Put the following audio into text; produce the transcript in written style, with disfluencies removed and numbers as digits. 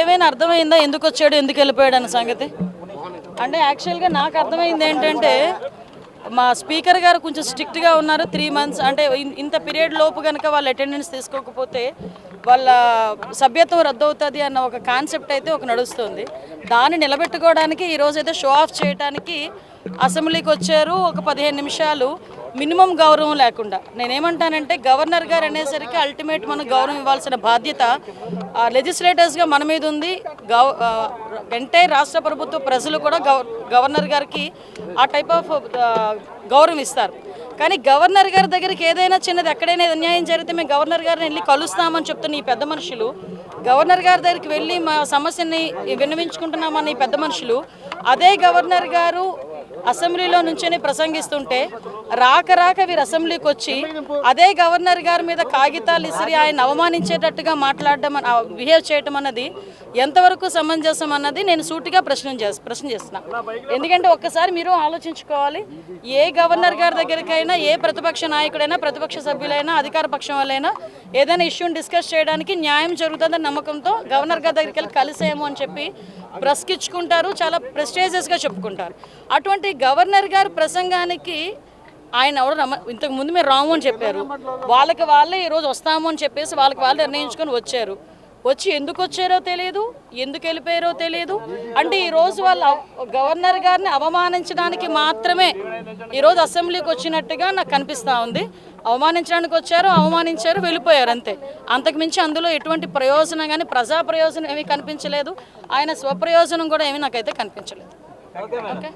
ఏమైనా అర్థమైందా ఎందుకు వచ్చాడు ఎందుకు వెళ్ళిపోయాడు అన్న సంగతి? అంటే యాక్చువల్గా నాకు అర్థమైంది ఏంటంటే మా స్పీకర్ గారు కొంచెం స్ట్రిక్ట్గా ఉన్నారు. 3 months అంటే ఇంత పీరియడ్ లోపు కనుక వాళ్ళు అటెండెన్స్ తీసుకోకపోతే వాళ్ళ సభ్యత్వం రద్దు అవుతుంది అన్న ఒక కాన్సెప్ట్ అయితే ఒక నడుస్తుంది. దాన్ని నిలబెట్టుకోవడానికి ఈరోజు అయితే షో ఆఫ్ చేయడానికి అసెంబ్లీకి వచ్చారు. ఒక 15 నిమిషాలు మినిమం గౌరవం లేకుండా. నేనేమంటానంటే గవర్నర్ గారు అనేసరికి అల్టిమేట్ మనం గౌరవం ఇవ్వాల్సిన బాధ్యత లెజిస్లేటర్స్గా మన మీద ఉంది. ఎంటైర్ రాష్ట్ర ప్రభుత్వ ప్రజలు కూడా గవర్నర్ గారికి ఆ టైప్ ఆఫ్ గౌరవం ఇస్తారు. కానీ గవర్నర్ గారి దగ్గరికి ఏదైనా చిన్నది ఎక్కడైనా అన్యాయం జరిగితే మేము గవర్నర్ గారిని వెళ్ళి కలుస్తామని చెప్తున్న ఈ పెద్ద మనుషులు, గవర్నర్ గారి దగ్గరికి వెళ్ళి మా సమస్యని విన్నవించుకుంటున్నామని ఈ పెద్ద మనుషులు, అదే గవర్నర్ గారు అసెంబ్లీలో నుంచొని ప్రసంగిస్తుంటే రాక వీరు అసెంబ్లీకి వచ్చి అదే గవర్నర్ గారి మీద కాగితాలు ఇసిరి ఆయన అవమానించేటట్టుగా మాట్లాడడం బిహేవ్ చేయటం అన్నది ఎంతవరకు సమంజసం అన్నది నేను సూటిగా ప్రశ్న చేస్తున్నా. ఎందుకంటే ఒక్కసారి మీరు ఆలోచించుకోవాలి. ఏ గవర్నర్ గారి దగ్గరికైనా ఏ ప్రతిపక్ష నాయకుడైనా ప్రతిపక్ష సభ్యులైనా అధికార పక్షం వాళ్ళైనా ఏదైనా ఇష్యూని డిస్కస్ చేయడానికి న్యాయం జరుగుతుందని నమ్మకంతో గవర్నర్ గారి దగ్గరికి వెళ్ళి కలిసేమో అని చెప్పి ప్రశ్నించుకుంటారు, చాలా ప్రెస్టేజియస్గా చెప్పుకుంటారు. అటువంటి గవర్నర్ గారి ప్రసంగానికి ఆయన ఎవరు ఇంతకు ముందు మీరు రాము అని చెప్పారు, వాళ్ళకి వాళ్ళే ఈరోజు వస్తాము అని చెప్పేసి వాళ్ళకి వాళ్ళు నిర్ణయించుకొని వచ్చారు. వచ్చి ఎందుకు వచ్చారో తెలియదు, ఎందుకు వెళ్ళిపోయారో తెలియదు. అంటే ఈరోజు వాళ్ళు గవర్నర్ గారిని అవమానించడానికి మాత్రమే ఈరోజు అసెంబ్లీకి వచ్చినట్టుగా నాకు కనిపిస్తూ ఉంది. అవమానించడానికి వచ్చారు, అవమానించారు, వెళ్ళిపోయారు అంతే. అంతకుమించి అందులో ఎటువంటి ప్రయోజనం కానీ ప్రజా ప్రయోజనం ఏమీ కనిపించలేదు. ఆయన స్వప్రయోజనం కూడా ఏమీ నాకైతే కనిపించలేదు. ఓకే.